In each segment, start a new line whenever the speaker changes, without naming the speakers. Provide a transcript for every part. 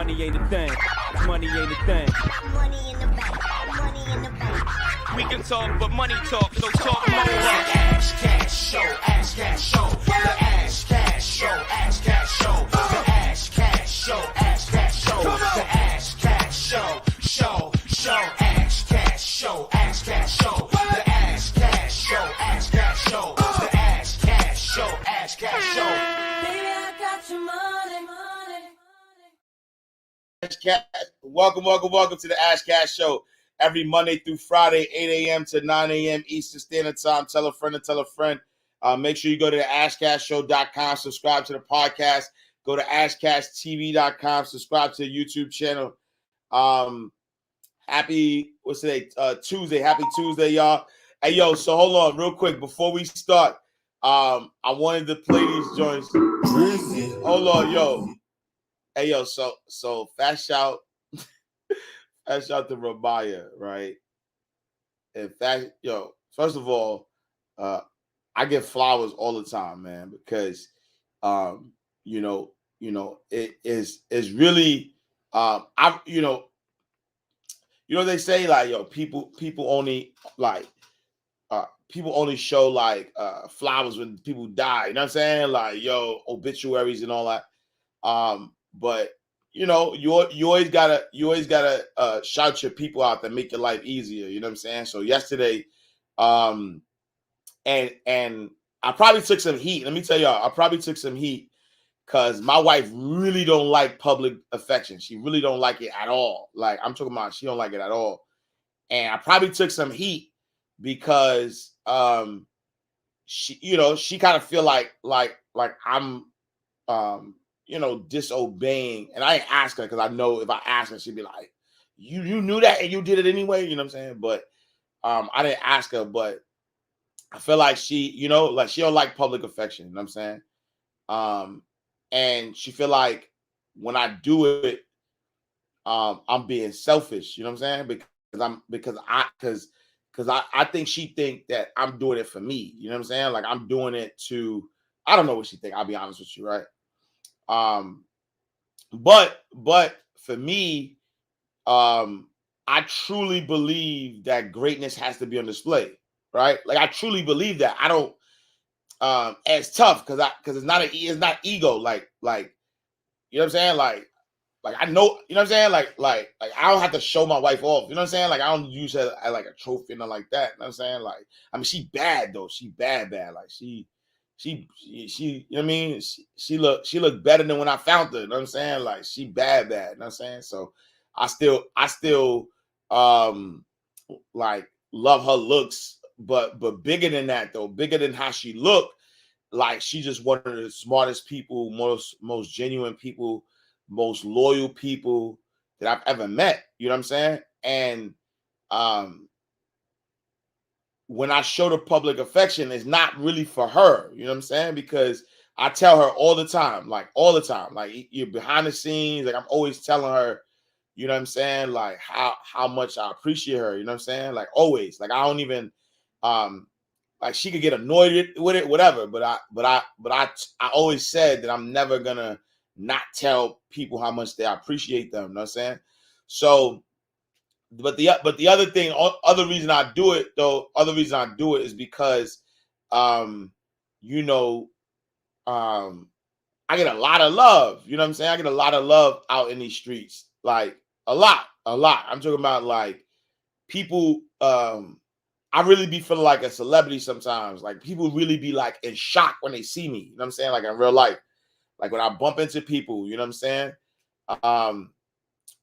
money ain't a thing. Money ain't a thing.
Money in the bank. Money in the bank.
We can talk, but money talk, so talk more.
Ash Cash Show, Ash Cash Show, the Ash Cash Show, Ash Cash Show, the Ash Cash Show, Ash Cash Show, the Ash Cash Show, Ash Cash Show, Ash Cash Show, the Ash Cash Show, Ash Cash Show, the Ash Cash Show, Ash Cash Show.
Baby, I got your money, money.
Ash Cash. Welcome to the Ash Cash Show. Every Monday through Friday, 8 a.m. to 9 a.m. Eastern Standard Time. Tell a friend and tell a friend. Make sure you go to the AshCashShow.com, subscribe to the podcast. Go to AshCashTV.com, subscribe to the YouTube channel. Happy, what's today? Tuesday. Happy Tuesday, y'all. Hey, yo, so hold on real quick. Before we start, I wanted to play these joints. Hold on, yo. Hey, yo, so fast shout. Fast shout to Ramaya, right? In fact, yo, first of all, I get flowers all the time, man, because it is really they say like, yo, people only like people only show like flowers when people die, you know what I'm saying? Like, yo, obituaries and all that. But you always gotta shout your people out that make your life easier. You know what I'm saying? So yesterday, and I probably took some heat. Let me tell y'all, I probably took some heat because my wife really don't like public affection. She really don't like it at all. Like, I'm talking about, she don't like it at all. And I probably took some heat because she kind of feel like I'm disobeying. And I ain't ask her because I know if I ask her, she'd be like, you knew that and you did it anyway. You know what I'm saying? But I didn't ask her, but I feel like she don't like public affection. You know what I'm saying? And she feel like when I do it, I'm being selfish. You know what I'm saying? Because I think she think that I'm doing it for me. You know what I'm saying? Like, I'm doing it to, I don't know what she think. I'll be honest with you, right? But for me, I truly believe that greatness has to be on display, right? Like, I truly believe that. I don't, it's tough because it's not ego. Like, you know what I'm saying? Like I know, you know what I'm saying? Like I don't have to show my wife off. You know what I'm saying? Like, I don't use her as like a trophy and nothing like that. You know what I'm saying? Like, I mean, she bad though. She bad. Like, she you know what I mean? She look better than when I found her. You know what I'm saying? Like, she bad. You know what I'm saying? So I still like love her looks, but bigger than that though, bigger than how she looked. Like, she just one of the smartest people, most genuine people, most loyal people that I've ever met. You know what I'm saying? And when I show the public affection, it's not really for her. You know what I'm saying? Because I tell her all the time, like you're behind the scenes. Like, I'm always telling her, you know what I'm saying? Like, how much I appreciate her. You know what I'm saying? Like, always. Like, I don't even like, she could get annoyed with it, whatever. But I always said that I'm never gonna not tell people how much they appreciate them. You know what I'm saying? So, but the other reason I do it is because I get a lot of love. You know what I'm saying? I get a lot of love out in these streets. Like, a lot. I'm talking about, like, people. I really be feeling like a celebrity sometimes. Like, people really be like in shock when they see me. You know what I'm saying? Like, in real life. Like, when I bump into people, you know what I'm saying?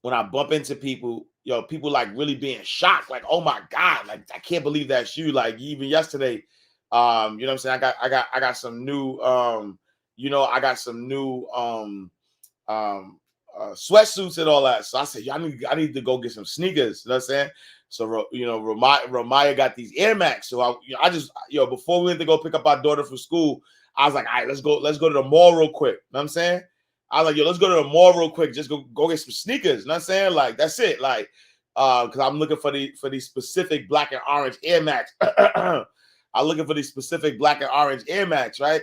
When I bump into people, people like really being shocked. Like, oh my God, like, I can't believe that's you. Like, even yesterday, you know what I'm saying? I got some new, I got some new sweatsuits and all that. So I said, I need to go get some sneakers. You know what I'm saying? So, Ramaya got these Air Max. So I just, before we went to go pick up our daughter from school, I was like, all right, let's go to the mall real quick. You know what I'm saying? I was like, let's go to the mall real quick. Just go get some sneakers. You know what I'm saying? Like, that's it. Like, because I'm looking for these specific black and orange Air Max. I'm looking for these specific black and orange Air Max, right?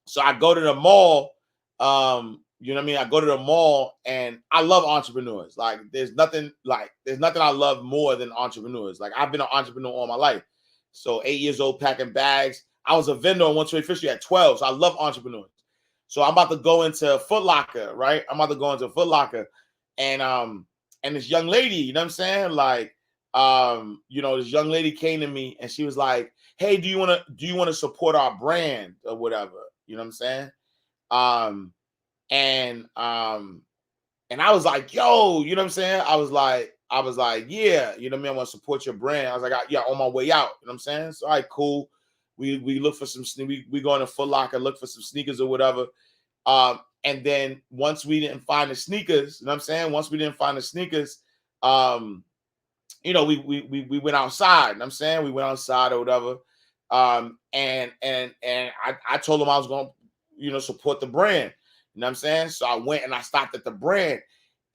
So I go to the mall, you know what I mean? I go to the mall and I love entrepreneurs. Like there's nothing I love more than entrepreneurs. Like I've been an entrepreneur all my life. So 8 years old packing bags. I was a vendor on 128 Fishery at 12. So I love entrepreneurs. So I'm about to go into Foot Locker, right? I'm about to go into Foot Locker, and this young lady, you know what I'm saying? Like, this young lady came to me and she was like, "Hey, do you want to support our brand or whatever?" You know what I'm saying? And I was like, "Yo," you know what I'm saying? I was like, "Yeah," you know what I mean? I want to support your brand. I was like, "Yeah, on my way out," you know what I'm saying? So, all right, cool. We look for some, we go into Foot Locker, look for some sneakers or whatever. And then once we didn't find the sneakers, you know what I'm saying? Once we didn't find the sneakers, we went outside, you know what I'm saying? We went outside or whatever. And I told him I was going to, support the brand. You know what I'm saying? So I went and I stopped at the brand.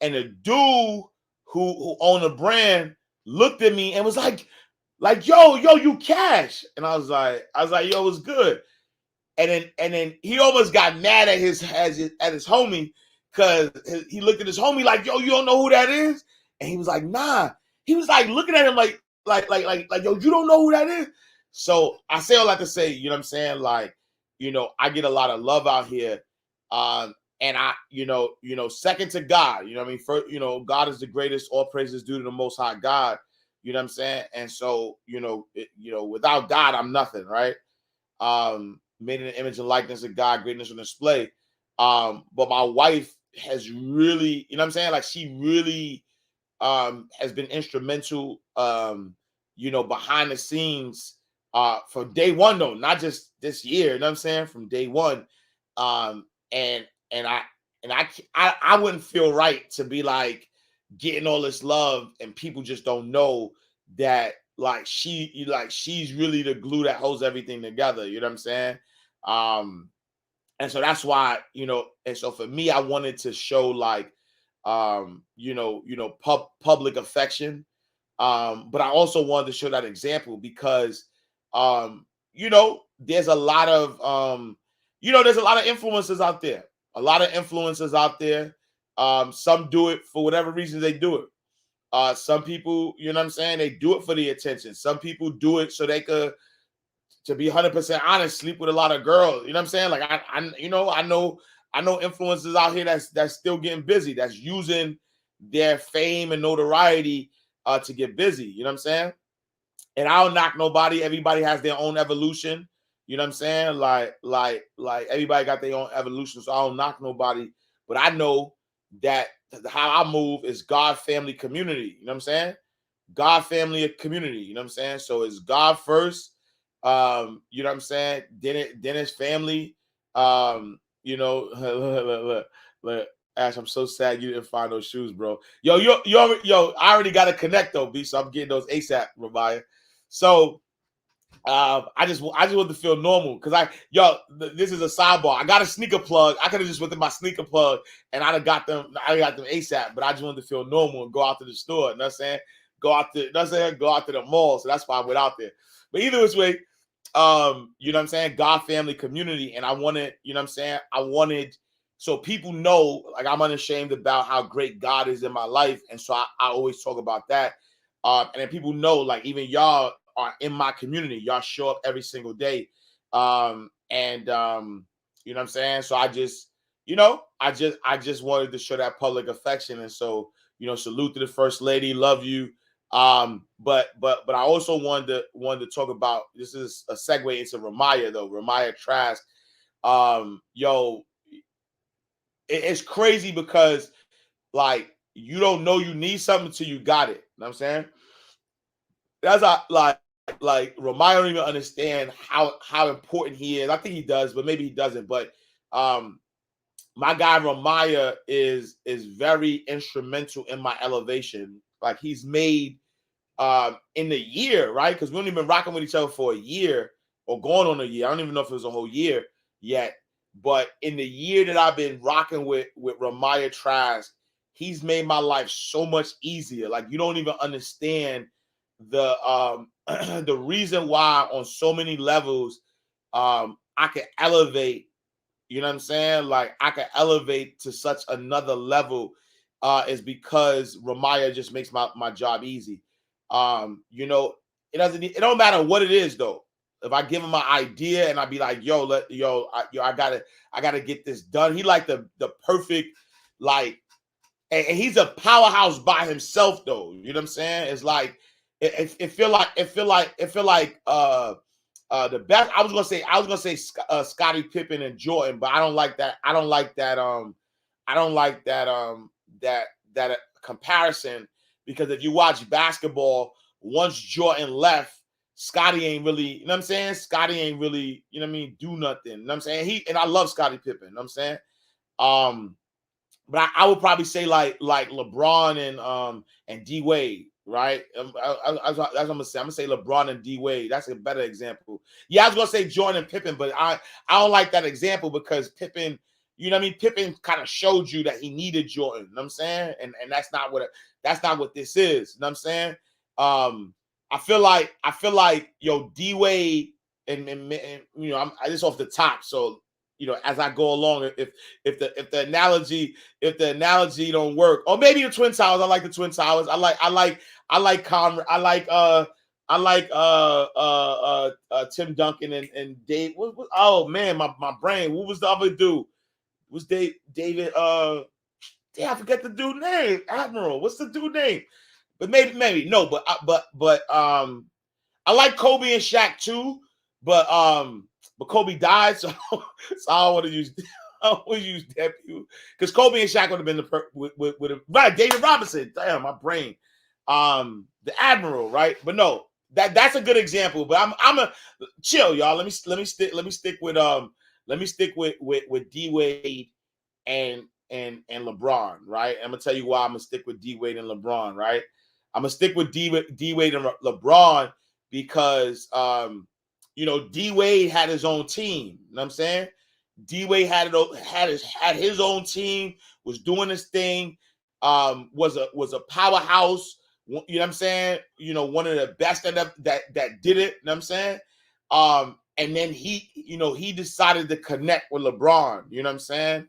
And the dude who owned the brand looked at me and was like, yo, you Cash. And I was like, yo, it's good. And then he almost got mad at his homie, because he looked at his homie like, yo, you don't know who that is? And he was like, nah. He was like looking at him like, yo, you don't know who that is? So I say all that to say, you know what I'm saying? Like, I get a lot of love out here. And I, second to God, you know what I mean? First, God is the greatest, all praises due to the Most High God. You know what I'm saying? And so, without God, I'm nothing, right? Made in the image and likeness of God, greatness on display. But my wife has really, you know what I'm saying? Like she really has been instrumental, behind the scenes from day one, though, not just this year, you know what I'm saying? From day one. And I wouldn't feel right to be like getting all this love and people just don't know that she's really the glue that holds everything together. You know what I'm saying? And so that's why, and so for me, I wanted to show public affection. But I also wanted to show that example because, there's a lot of, there's a lot of influencers out there. Some do it for whatever reason they do it. Some people, you know what I'm saying, they do it for the attention. Some people do it so they could, to be 100% honest, sleep with a lot of girls. You know what I'm saying? Like I know influencers out here that's still getting busy, that's using their fame and notoriety to get busy. You know what I'm saying? And I don't knock nobody. Everybody has their own evolution. You know what I'm saying? Like everybody got their own evolution, so I don't knock nobody. But I know that how I move is God, family, community. You know what I'm saying? God, family, community. You know what I'm saying? So it's God first. You know what I'm saying? Then it's family. Look, Ash, I'm so sad you didn't find those shoes, bro. Yo, I already got to connect though, B. So I'm getting those ASAP, Rabaya. So I just want to feel normal because this is a sidebar. I got a sneaker plug. I could have just went to my sneaker plug and I got them ASAP, but I just wanted to feel normal and go out to the store. You know what I'm saying? Go out to the mall. So that's why I went out there. But either which way, you know what I'm saying? God, family, community. And I wanted, you know what I'm saying? I wanted so people know, like, I'm unashamed about how great God is in my life. And so I always talk about that. And then people know, like, even y'all are in my community. Y'all show up every single day. You know what I'm saying? So I just wanted to show that public affection. And so, salute to the First Lady. Love you. But I also wanted to talk about, this is a segue into Ramaya though. Ramaya Trask. It's crazy because, like, you don't know you need something until you got it. You know what I'm saying? That's like Ramaya don't even understand how important he is. I think he does, but maybe he doesn't. But my guy Ramaya is very instrumental in my elevation. Like, he's made in the year, right? Because we only been rocking with each other for a year or going on a year. I don't even know if it was a whole year yet. But in the year that I've been rocking with Ramaya Trask, he's made my life so much easier. Like, you don't even understand the the reason why on so many levels I can elevate you know what I'm saying, like I can elevate to such another level is because Ramaya just makes my job easy. You know, it don't matter what it is though. If I give him my idea and I be like, yo, I gotta get this done. He like the perfect, like, and he's a powerhouse by himself though. You know what I'm saying? It's like it feel like the best. I was gonna say Scottie Pippen and Jordan, but I don't like that. I don't like that comparison, because if you watch basketball, once Jordan left, Scottie ain't really, you know what I'm saying? Scottie ain't really, you know what I mean, do nothing. You know what I'm saying? And I love Scottie Pippen, you know what I'm saying? But I would probably say like LeBron and D Wade, right? That's what I'm gonna say. I'm gonna say LeBron and D Wade. That's a better example. Yeah, I was gonna say Jordan and Pippen, but I don't like that example because Pippen, you know what I mean? Pippen kind of showed you that he needed Jordan. You know what I'm saying? And that's not what this is. You know what I'm saying? I feel like yo, D Wade and you know, I just off the top. So you know, as I go along, if the analogy don't work, or maybe the Twin Towers. I like the Twin Towers. I like Tim Duncan and Dave. Oh man, my brain. What was the other dude? Was David? I forget the dude name. Admiral. What's the dude name? But maybe no. But I like Kobe and Shaq too. But Kobe died, so I don't want to use that because Kobe and Shaq would have been the right. David Robinson. Damn, my brain. The Admiral, right? But no, that's a good example. But I'm a chill, y'all. Let me stick with D Wade and LeBron, right? I'm gonna tell you why I'm gonna stick with D Wade and LeBron, right? I'm gonna stick with D Wade and LeBron because you know, D Wade had his own team. You know what I'm saying? D Wade had his own team, was doing his thing, was a powerhouse. You know what I'm saying? You know, one of the best that did it. You know what I'm saying? And then he decided to connect with LeBron. You know what I'm saying?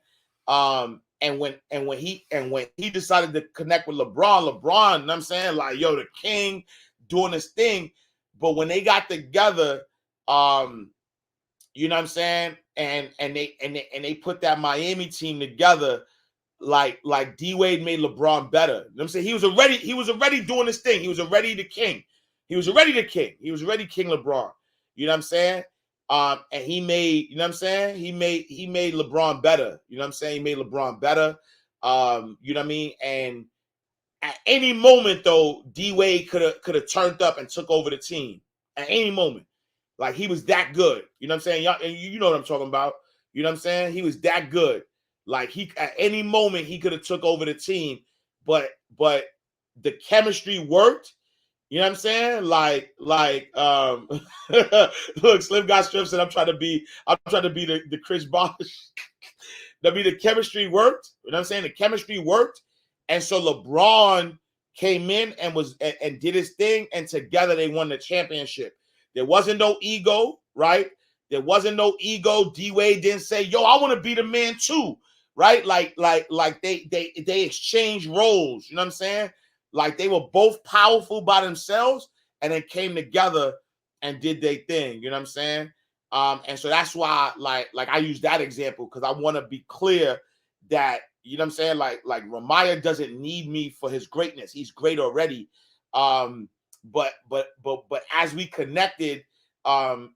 And when he decided to connect with LeBron, you know what I'm saying? Like, yo, the king doing his thing. But when they got together, you know what I'm saying? And they put that Miami team together, like D Wade made LeBron better. You know what I'm saying? He was already doing his thing. He was already the king. He was already King LeBron. You know what I'm saying? And he made, you know what I'm saying? He made LeBron better. You know what I'm saying? He made LeBron better. You know what I mean? And at any moment though, D Wade could have turned up and took over the team at any moment. Like, he was that good. You know what I'm saying? Y'all, you know what I'm talking about. You know what I'm saying? He was that good. Like, he at any moment he could have took over the team, but the chemistry worked. You know what I'm saying? Like look, Slim got strips and I'm trying to be the Chris Bosh. The chemistry worked. You know what I'm saying? The chemistry worked. And so LeBron came in and did his thing, and together they won the championship. There wasn't no ego, right? There wasn't no ego. D Wade didn't say, "Yo, I want to be the man too," right? Like they exchanged roles. You know what I'm saying? Like, they were both powerful by themselves, and then came together and did their thing. You know what I'm saying? And so that's why, like I use that example because I want to be clear that, you know what I'm saying? Like Ramaya doesn't need me for his greatness. He's great already. But as we connected,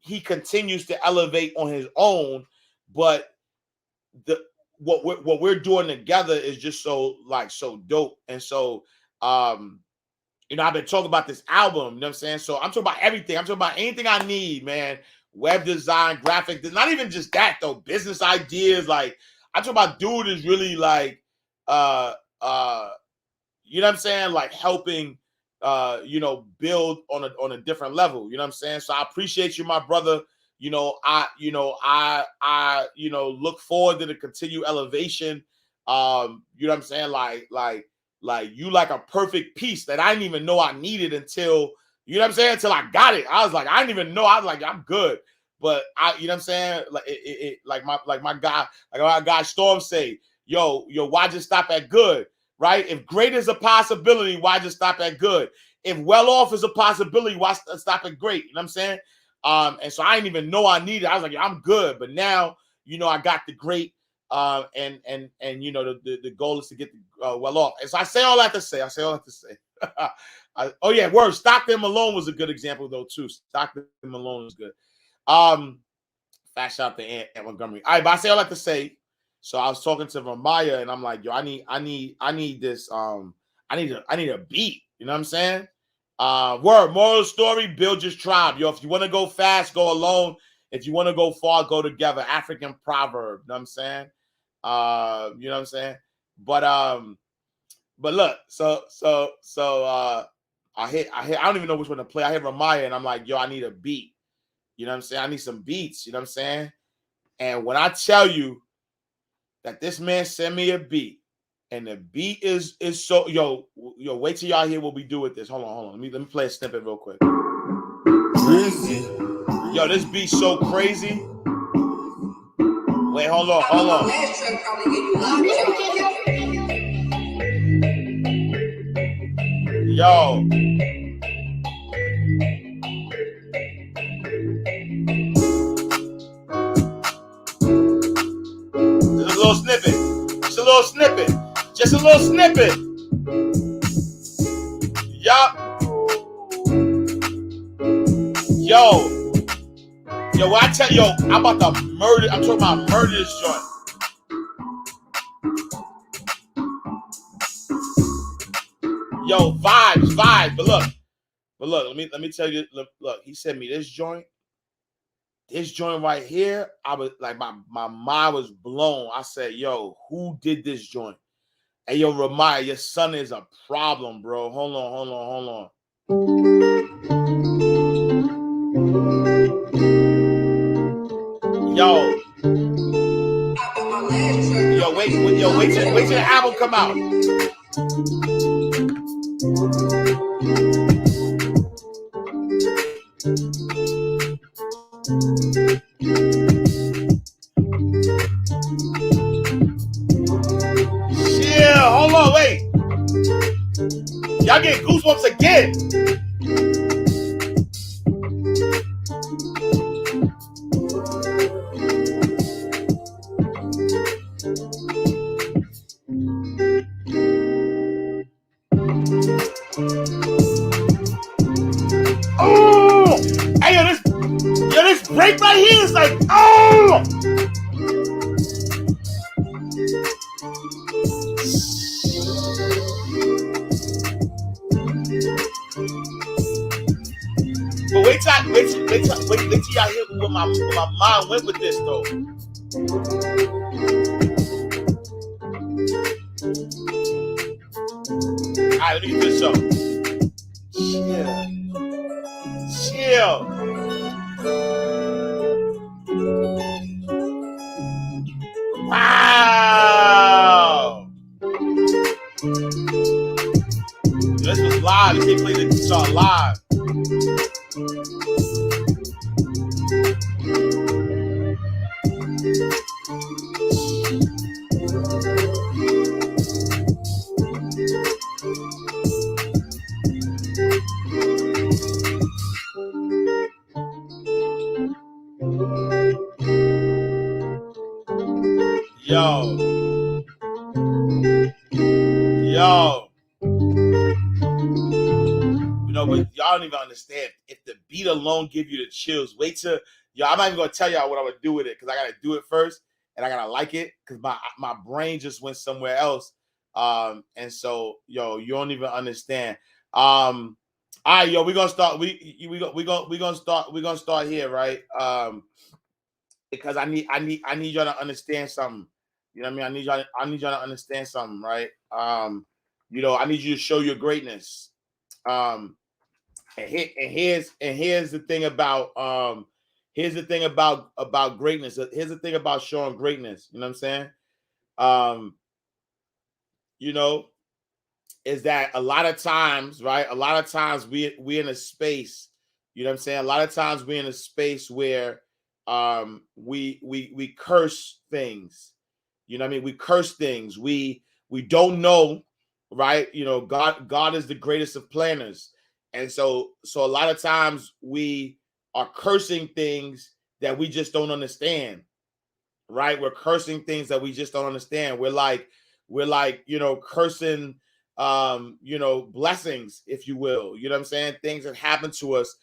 he continues to elevate on his own. But what we're doing together is just so dope. And so you know, I've been talking about this album, you know what I'm saying? So I'm talking about everything. I'm talking about anything I need, man. Web design, graphic, not even just that though, business ideas. Like, I'm talking about dude is really like you know what I'm saying? Like, helping you know, build on a different level. You know what I'm saying? So I appreciate you, my brother. You know, I look forward to the continued elevation. You know what I'm saying? Like you like a perfect piece that I didn't even know I needed until, you know what I'm saying? Until I got it. I was like, I didn't even know. I was like, I'm good. But you know what I'm saying? Like my guy Storm say, yo, why just stop at good, right? If great is a possibility, why just stop at good? If well off is a possibility, why stop at great? You know what I'm saying? And so I didn't even know I needed. I was like, I'm good. But now, I got the great, and the goal is to get the well off. And so I say all that to say. Oh yeah, word. Stockton Malone was a good example though too. Stockton Malone was good. Fat shout out to Ant Montgomery. All right, but I say all that to say. So I was talking to Ramaya, and I'm like, yo, I need this. I need a beat. You know what I'm saying? Word, moral story, build your tribe. Yo, if you want to go fast, go alone. If you want to go far, go together. African proverb. You know what I'm saying? You know what I'm saying? But look, so I don't even know which one to play. I hit Ramaya, and I'm like, yo, I need a beat. You know what I'm saying? I need some beats. You know what I'm saying? And when I tell you that this man sent me a beat, and the beat is so yo, wait till y'all hear what we do with this. Hold on. Let me play a snippet real quick. Crazy. Yo, this beat's so crazy. Wait, hold on. Yo. Just a little snippet. Yup. Yo, when I tell you, I'm about to murder. I'm talking about murder this joint. Yo, vibes. But look. Let me tell you. Look. He sent me this joint. This joint right here, I was like, my mind was blown. I said, yo, who did this joint? Hey, yo, Ramaya, your son is a problem, bro. Hold on. Yo, wait till the album come out. Yeah, hold on, wait. Y'all get goosebumps again. Oh, hey, yo, this break right here is like, oh. But wait till y'all hear where my mind went with this though. All right, let me get this up. Chill. Wow. This was live. You can't play this song live. Yo. You know, but y'all don't even understand. If the beat alone give you the chills, wait till I'm not even gonna tell y'all what I'm gonna do with it because I gotta do it first and I gotta like it because my brain just went somewhere else. And so yo, you don't even understand. All right, yo, we're gonna start. We're gonna start here, right? Because I need y'all to understand something. You know what I mean? I need y'all to understand something, right? You know, I need you to show your greatness. And here's the thing about greatness. Here's the thing about showing greatness. You know what I'm saying? You know, is that a lot of times, right? A lot of times we in a space. You know what I'm saying? A lot of times we're in a space where we curse things. You know what I mean? We curse things. We don't know, right? You know, God is the greatest of planners. And so a lot of times we are cursing things that we just don't understand, right? We're cursing things that we just don't understand. We're like, you know, cursing you know, blessings, if you will. You know what I'm saying? Things that happen to us,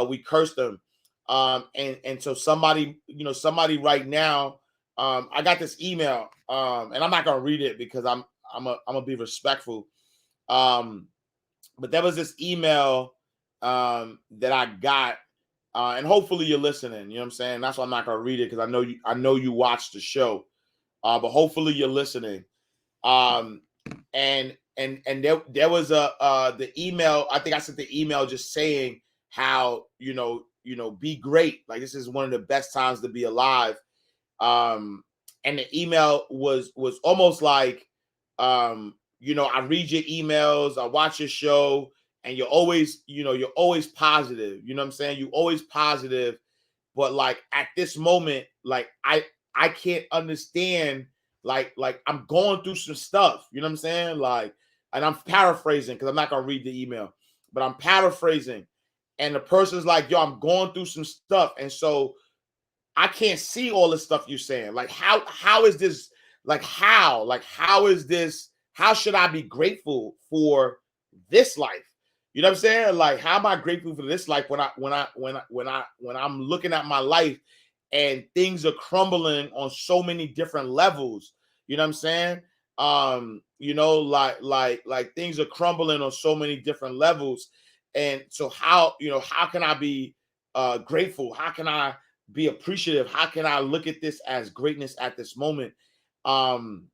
we curse them. And so somebody, you know, somebody right now, I got this email, and I'm not gonna read it because I'm gonna be respectful. But there was this email that I got, and hopefully you're listening. You know what I'm saying? That's why I'm not gonna read it, because I know you watch the show, but hopefully you're listening. And there was the email. I think I sent the email just saying how, you know, be great. Like, this is one of the best times to be alive. And the email was almost like, you know, I read your emails, I watch your show, and you're always positive. You know what I'm saying? You're always positive, but like at this moment, like I can't understand. Like I'm going through some stuff. You know what I'm saying? Like, and I'm paraphrasing because I'm not gonna read the email, but I'm paraphrasing. And the person's like, yo, I'm going through some stuff. And so I can't see all the stuff you're saying. Like, how is this? Like, how is this? How should I be grateful for this life? You know what I'm saying? Like, how am I grateful for this life when I'm looking at my life and things are crumbling on so many different levels? You know what I'm saying? You know, like things are crumbling on so many different levels. And so how can I be grateful? How can I be appreciative? How can I look at this as greatness at this moment? And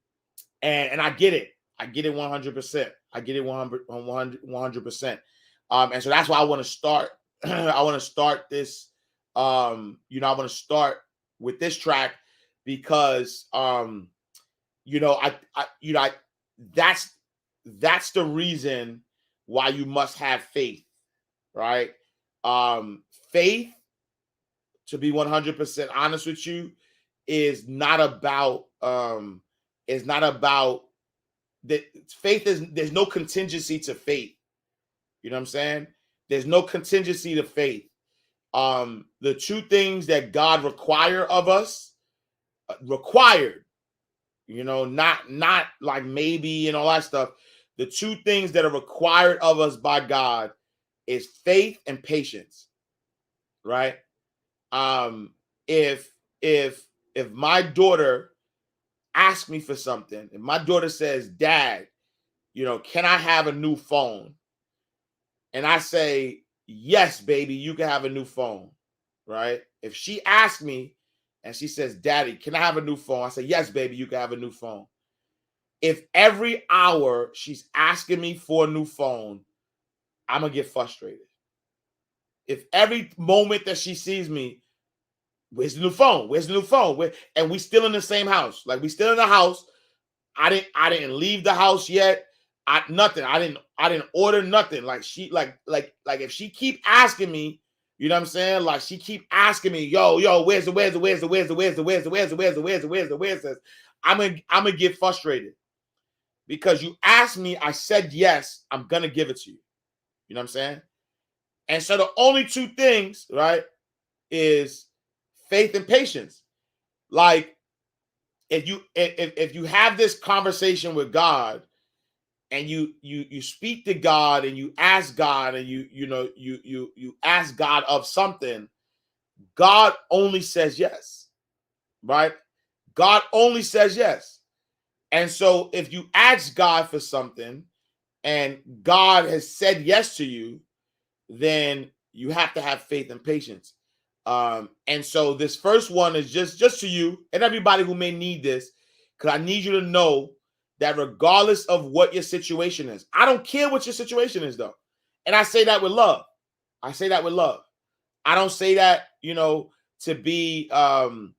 I get it. I get it 100%. I get it 100%. And so that's why I want to start. I want to start this. I want to start with this track because, that's the reason why you must have faith, right? Faith, to be 100% honest with you, is not about that. Faith there's no contingency to faith. You know what I'm saying? There's no contingency to faith. The two things that God require of us, required, not like maybe and all that stuff. The two things that are required of us by God is faith and patience, right? If my daughter asks me for something, if my daughter says, Dad, can I have a new phone? And I say, yes, baby, you can have a new phone, right? If she asks me and she says, Daddy, can I have a new phone? I say, yes, baby, you can have a new phone. If every hour she's asking me for a new phone, I'm going to get frustrated. If every moment that she sees me, where's the new phone? Where's the new phone? And we still in the same house. Like, we still in the house. I didn't leave the house yet. Nothing. I didn't order nothing. Like, she like if she keep asking me, you know what I'm saying? Like, she keep asking me, yo, where's the I'm gonna get frustrated. Because you asked me, I said yes, I'm gonna give it to you. You know what I'm saying? And so the only two things, right, is faith and patience. Like, if you have this conversation with God, and you speak to God and you ask God and you ask God of something, God only says yes, right? God only says yes. And so if you ask God for something and God has said yes to you, then you have to have faith and patience. And so this first one is just to you and everybody who may need this, because I need you to know that regardless of what your situation is, I don't care what your situation is, though. And I say that with love. I say that with love. I don't say that, to be, to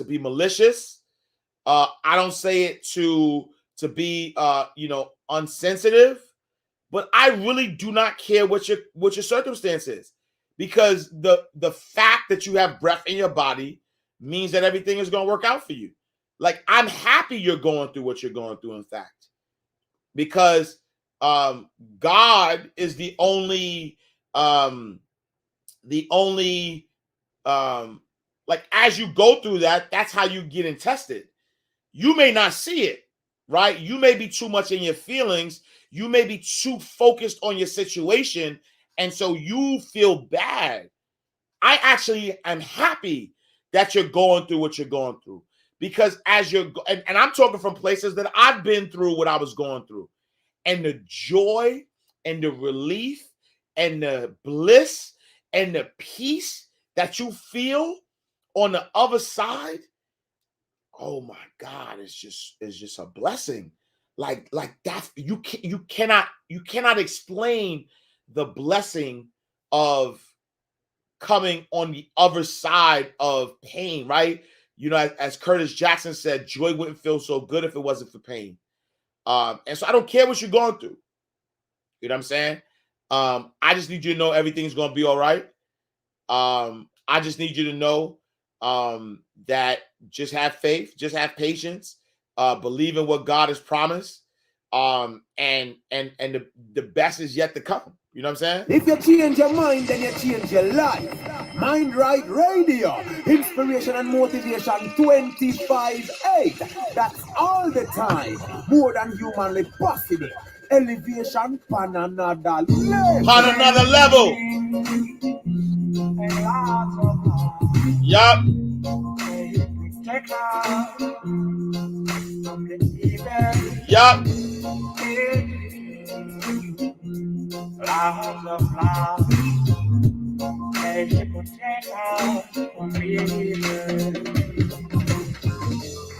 be malicious. I don't say it to be, unsensitive. But I really do not care what your circumstance is, because the fact that you have breath in your body means that everything is going to work out for you. Like, I'm happy you're going through what you're going through, in fact, because God is the only like, as you go through that, that's how you get tested. You may not see it, right? You may be too much in your feelings. You may be too focused on your situation, and so you feel bad. I actually am happy that you're going through what you're going through, because as you're and I'm talking from places that I've been through what I was going through, and the joy and the relief and the bliss and the peace that you feel on the other side, oh my God, it's just a blessing. Like that, you cannot explain the blessing of coming on the other side of pain, right? You know, as Curtis Jackson said, joy wouldn't feel so good if it wasn't for pain. And so I don't care what you're going through. You know what I'm saying? I just need you to know everything's going to be all right. I just need you to know that just have faith, just have patience, believe in what God has promised, and the best is yet to come. You know what I'm saying?
If you change your mind, then you change your life. Mind Right Radio, inspiration and motivation 25/8. That's all the time. More than humanly possible. Elevation pan another level.
On another level. Yup. Yup.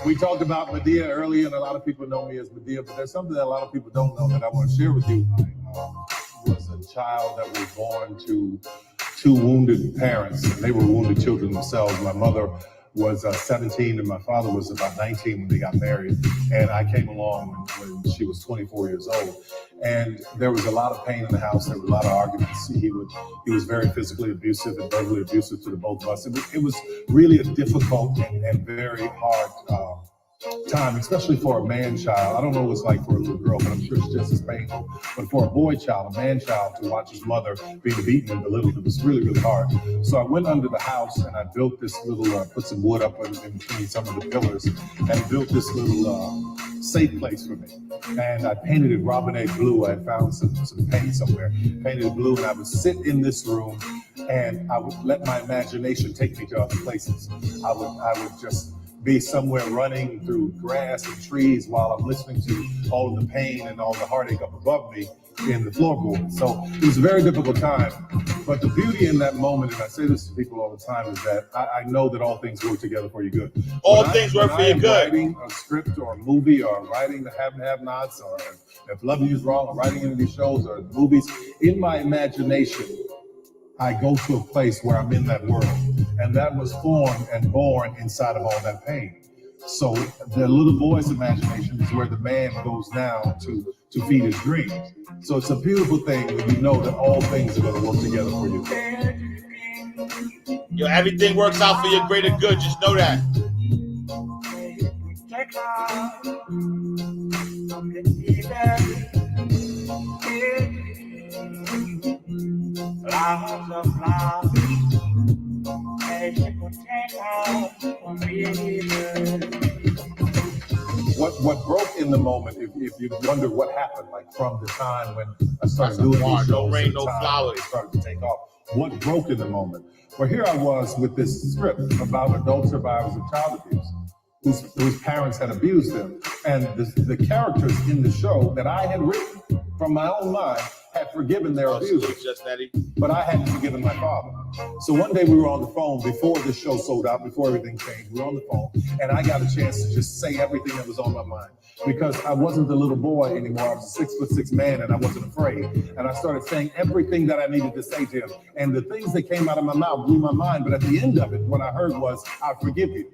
We talked about Medea earlier, and a lot of people know me as Medea, but there's something that a lot of people don't know that I want to share with you. I was a child that was born to two wounded parents, and they were wounded children themselves. My mother was 17 and my father was about 19 when they got married, and I came along when she was 24 years old. And there was a lot of pain in the house. There were a lot of arguments. He was very physically abusive and verbally abusive to the both of us. It was really a difficult and very hard time, especially for a man child. I don't know what it's like for a little girl, but I'm sure it's just as painful. But for a boy child, a man child, to watch his mother being beaten and belittled, it was really, really hard. So I went under the house and I built this little, put some wood up in between some of the pillars and built this little safe place for me. And I painted it robinette blue. I had found some paint somewhere, painted it blue, and I would sit in this room and I would let my imagination take me to other places. I would just be somewhere running through grass and trees while I'm listening to all of the pain and all the heartache up above me in the floorboard. So it was a very difficult time. But the beauty in that moment, and I say this to people all the time, is that I know that all things work together for your good.
All things work for your good.
Writing a script or a movie, or writing the have and have-nots, or if Loving You Is Wrong, or writing any of these shows or movies, in my imagination, I go to a place where I'm in that world. And that was formed and born inside of all that pain. So the little boy's imagination is where the man goes now to feed his dreams. So it's a beautiful thing when you know that all things are going to work together for you.
Yo, everything works out for your greater good. Just know that.
What broke in the moment, if you wonder what happened, like from the time when I started doing these shows,
no rain, no
the time
flowers,
it started to take off, what broke in the moment? Well, here I was with this script about adult survivors of child abuse, whose parents had abused them, and the characters in the show that I had written from my own mind had forgiven their abusers, but I hadn't forgiven my father. So one day we were on the phone before the show sold out, before everything changed. We were on the phone, and I got a chance to just say everything that was on my mind, because I wasn't the little boy anymore. I was a 6'6" man, and I wasn't afraid. And I started saying everything that I needed to say to him. And the things that came out of my mouth blew my mind. But at the end of it, what I heard was, "I forgive you."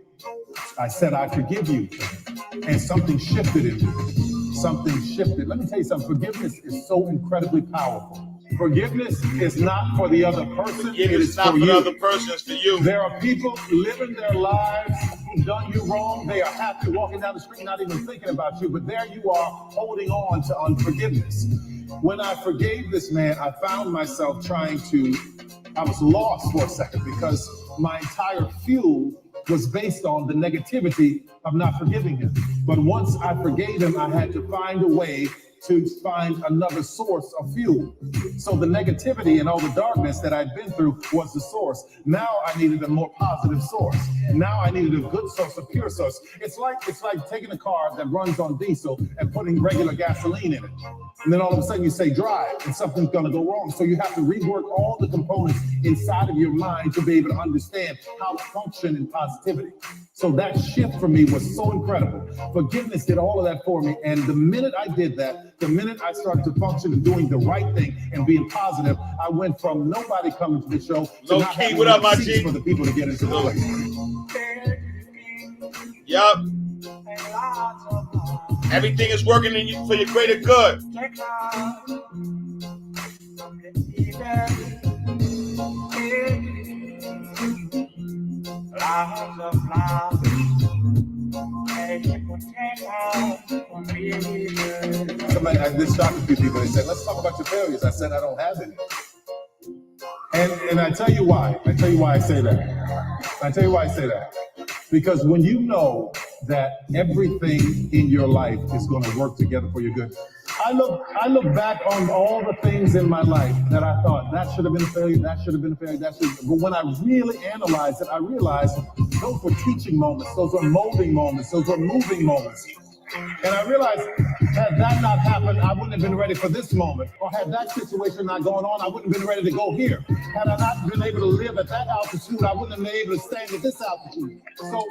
I said, "I forgive you." And something shifted in me. Something shifted. Let me tell you something. Forgiveness is so incredibly powerful. Forgiveness is not for the other person. It
Forgiveness
is
is not
for
for the
you.
other person, it's for you.
There are people living their lives who've done you wrong. They are happy walking down the street, not even thinking about you, but there you are holding on to unforgiveness. When I forgave this man, I found myself I was lost for a second because my entire fuel was based on the negativity of not forgiving him. But once I forgave him, I had to find a way to find another source of fuel. So the negativity and all the darkness that I'd been through was the source. Now I needed a more positive source. Now I needed a good source, a pure source. It's like taking a car that runs on diesel and putting regular gasoline in it. And then all of a sudden you say drive and something's gonna go wrong. So you have to rework all the components inside of your mind to be able to understand how to function in positivity. So that shift for me was so incredible. Forgiveness did all of that for me. And the minute I did that, the minute I started to function and doing the right thing and being positive, I went from nobody coming to the show to not having
what up,
enough
my
seats
G?
for the people to get into the place.
Yup. Everything is working for your greater good.
Somebody, I just talked to a few people. They said, "Let's talk about your failures." I said, "I don't have any." And I tell you why. I tell you why I say that. Because when you know that everything in your life is going to work together for your good. I look back on all the things in my life that I thought that should have been a failure, that should have been a failure, but when I really analyzed it, I realized those were teaching moments, those were molding moments, those were moving moments. And I realized, had that not happened, I wouldn't have been ready for this moment. Or had that situation not gone on, I wouldn't have been ready to go here. Had I not been able to live at that altitude, I wouldn't have been able to stand at this altitude. So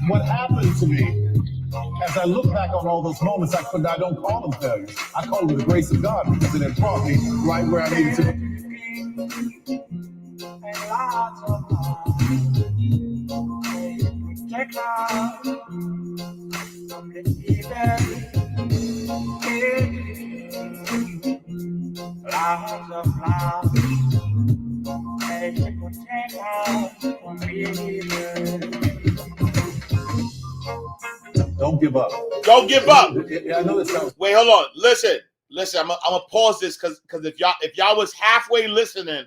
what happened to me, as I look back on all those moments, I don't call them failures. I call them the grace of God because it had brought me right where I needed to be. Don't give up.
Don't give up.
Yeah, I know this sounds.
Wait, hold on. Listen. I'm gonna pause this because if y'all was halfway listening,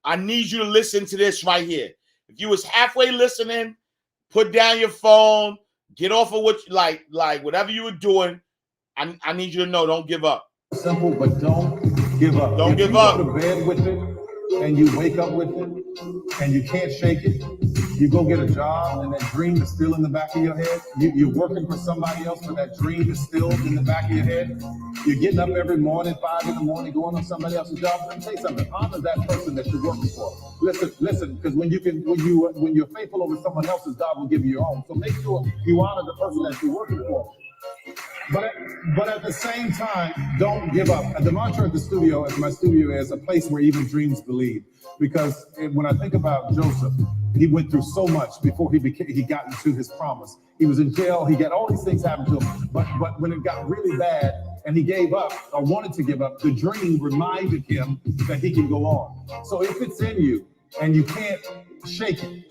I need you to listen to this right here. If you was halfway listening, put down your phone, get off of what you like whatever you were doing. I need you to know, don't give up.
Simple, but don't give up.
Don't give up.
If you go to bed with it and you wake up with it and you can't shake it, you go get a job and that dream is still in the back of your head. You're working for somebody else, but that dream is still in the back of your head. You're getting up every morning, 5 in the morning, going on somebody else's job. Let me tell you something. Honor that person that you're working for. Listen, because when you're faithful over someone else's, God will give you your own. So make sure you honor the person that you're working for. But at the same time, don't give up. And the mantra at the studio, as my studio is, a place where even dreams believe. Because when I think about Joseph, he went through so much before he got into his promise. He was in jail. He got all these things happen to him. But when it got really bad and he gave up or wanted to give up, the dream reminded him that he can go on. So if it's in you and you can't shake it,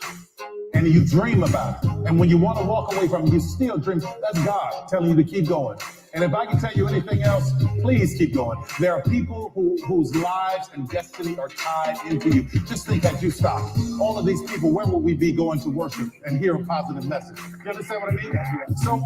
and you dream about it, and when you want to walk away from it, you still dream, that's God telling you to keep going. And if I can tell you anything else, please keep going. There are people whose lives and destiny are tied into you. Just think as you stop. All of these people, where will we be going to worship and hear a positive message? You understand what I mean? So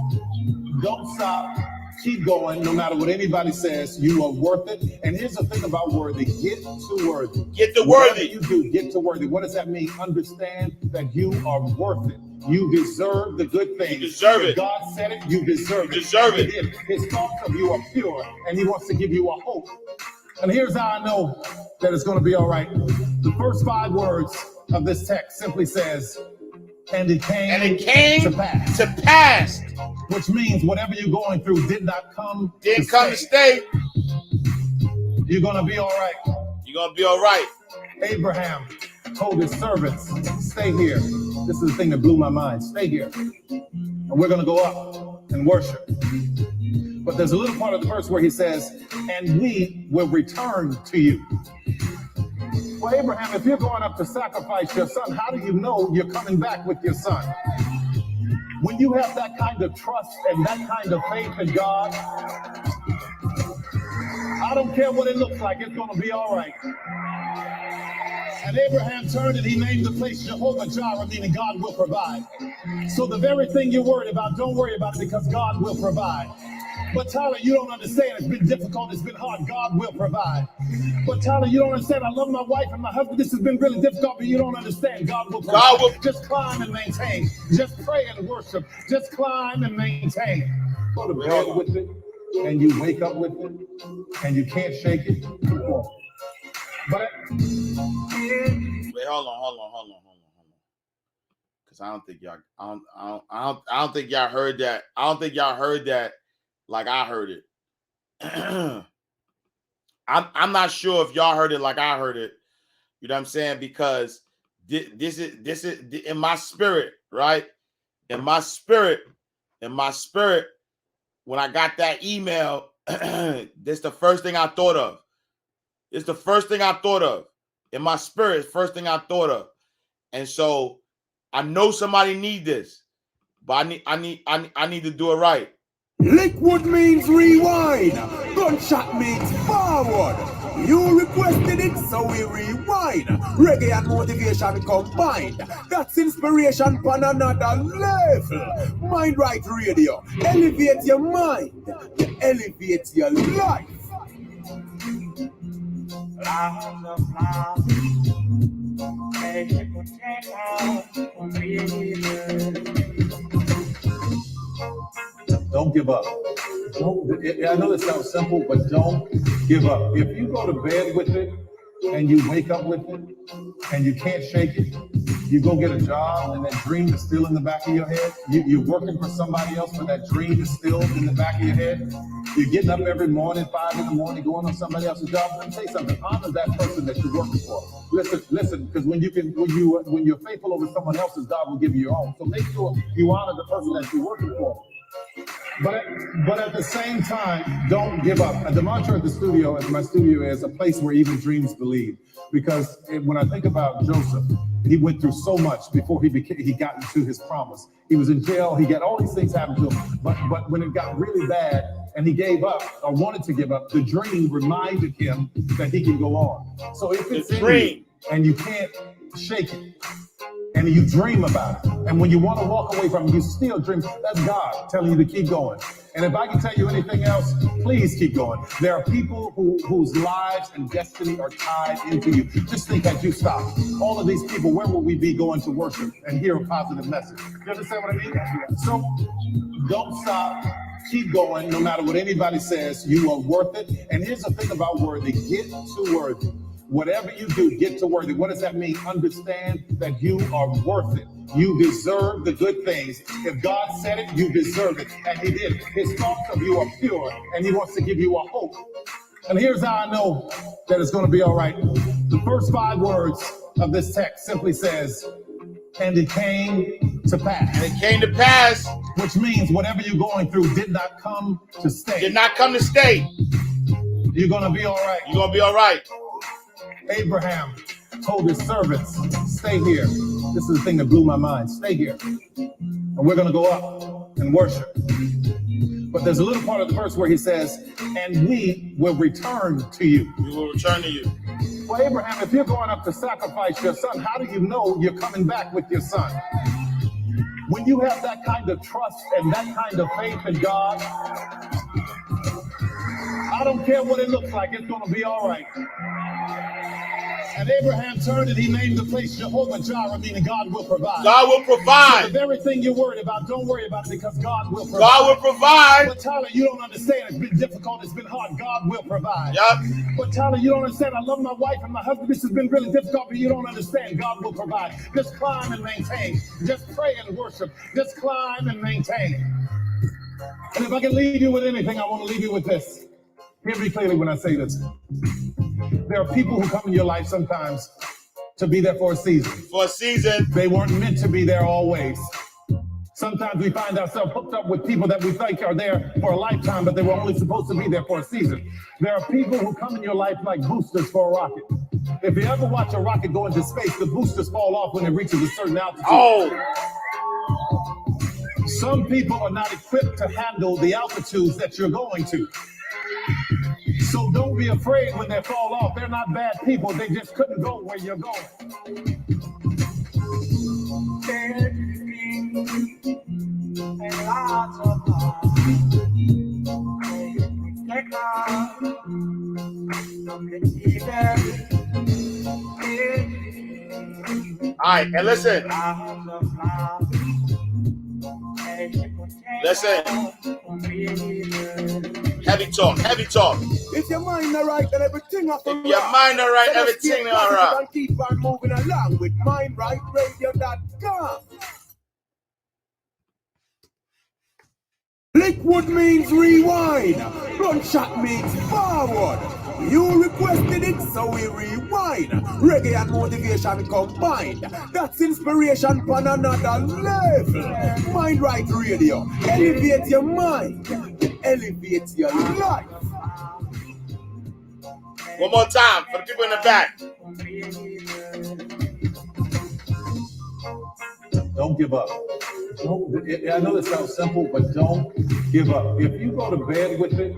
don't stop. Keep going, no matter what anybody says. You are worth it. And here's the thing about worthy: get to worthy.
Get to
Whatever
worthy.
you do, get to worthy. What does that mean? Understand that you are worth it. You deserve the good things.
You deserve it.
If God said it, you deserve it.
You deserve it.
His thoughts of you are pure, and he wants to give you a hope. And here's how I know that it's going to be all right. The first 5 words of this text simply says, and it came to pass. Which means whatever you're going through did not come to stay. You're going to be all right.
You're going to be all right.
Abraham told his servants, stay here. This is the thing that blew my mind. Stay here. And we're going to go up and worship. But there's a little part of the verse where he says, and we will return to you. Well, Abraham, if you're going up to sacrifice your son, how do you know you're coming back with your son? When you have that kind of trust and that kind of faith in God, I don't care what it looks like, it's going to be all right. And Abraham turned and he named the place Jehovah Jireh, meaning God will provide. So the very thing you're worried about, don't worry about it because God will provide. But Tyler, you don't understand. It's been difficult. It's been hard. God will provide. But Tyler, you don't understand. I love my wife and my husband. This has been really difficult, but you don't understand. God will provide. God will. Just climb and maintain. Just pray and worship. Just climb and maintain. Go to bed with it, and you wake up with it, and you can't shake it. But
wait, hold on. Because I don't think y'all, I don't think y'all heard that. I don't think y'all heard that like I heard it. I'm not sure if y'all heard it like I heard it. You know what I'm saying? Because this is in my spirit, right? In my spirit, when I got that email, this the first thing I thought of. It's the first thing I thought of. In my spirit, first thing I thought of. And so I know somebody need this, but I need to do it right.
Liquid means rewind. Gunshot means forward. You requested it, so we rewind. Reggae and motivation combined. That's inspiration on another level. Mind Right Radio. Elevate your mind. You elevate your life.
don't give up. I know it sounds simple, but don't give up. If you go to bed with it and you wake up with it and you can't shake it, you go get a job and that dream is still in the back of your head. You're working for somebody else, but that dream is still in the back of your head. You're getting up every morning, 5 in the morning, going on somebody else's job. Let me say something. Honor that person that you're working for. Listen, because when you're faithful over someone else's, God will give you your own. So make sure you honor the person that you're working for. But at the same time, don't give up. And the mantra at the studio, as my studio is, a place where even dreams believe. Because when I think about Joseph, he went through so much before he got into his promise. He was in jail. He got all these things happen to him. But when it got really bad and he gave up or wanted to give up, the dream reminded him that he can go on. So if it's in you and you can't shake it, and you dream about it, and when you want to walk away from it, you still dream, that's God telling you to keep going. And if I can tell you anything else, please keep going. There are people whose lives and destiny are tied into you. Just think as you stop. All of these people, where will we be going to worship and hear a positive message? You understand what I mean? So don't stop. Keep going, no matter what anybody says. You are worth it. And here's the thing about worthy. Get to worthy. Whatever you do, get to worthy. What does that mean? Understand that you are worth it. You deserve the good things. If God said it, you deserve it. And he did. His thoughts of you are pure, and he wants to give you a hope. And here's how I know that it's going to be all right. The first 5 words of this text simply says, and it came to pass.
And it came to pass.
Which means whatever you're going through did not come to stay.
Did not come to stay.
You're going to be all right.
You're going to be all right.
Abraham told his servants, stay here. This is the thing that blew my mind. Stay here. And we're going to go up and worship. But there's a little part of the verse where he says, and we will return to you.
We will return to you.
Well, Abraham, if you're going up to sacrifice your son, how do you know you're coming back with your son? When you have that kind of trust and that kind of faith in God, I don't care what it looks like, it's going to be all right. And Abraham turned and he named the place Jehovah Jireh, meaning God will provide.
God will provide.
So the very thing you're worried about, don't worry about it because God will provide.
God will provide.
But Tyler, you don't understand. It's been difficult. It's been hard. God will provide.
Yep.
But Tyler, you don't understand. I love my wife and my husband. This has been really difficult, but you don't understand. God will provide. Just climb and maintain. Just pray and worship. Just climb and maintain. And if I can leave you with anything, I want to leave you with this. Hear me clearly when I say this. There are people who come in your life sometimes to be there for a season.
For a season.
They weren't meant to be there always. Sometimes we find ourselves hooked up with people that we think are there for a lifetime, but they were only supposed to be there for a season. There are people who come in your life like boosters for a rocket. If you ever watch a rocket go into space, the boosters fall off when it reaches a certain altitude.
Oh,
Some people are not equipped to handle the altitudes that you're going to. So don't be afraid when they fall off. They're not bad people. They just couldn't go where you're going.
And lots of love. Protect love. Don't get either.
all right. And listen,
Lots of love.
listen. Heavy talk, heavy talk.
If your mind not right, then everything up.
If your mind all right, everything all right.
And keep on moving along with MindRightRadio.com. Liquid means rewind. Gunshot means forward. You requested it, so we rewind. Reggae and motivation combined. That's inspiration on another level. Mind Right Radio. Elevate your mind. Elevate your life.
One more time for the people in the back.
Don't give up. I know it sounds simple, but don't give up. If you go to bed with it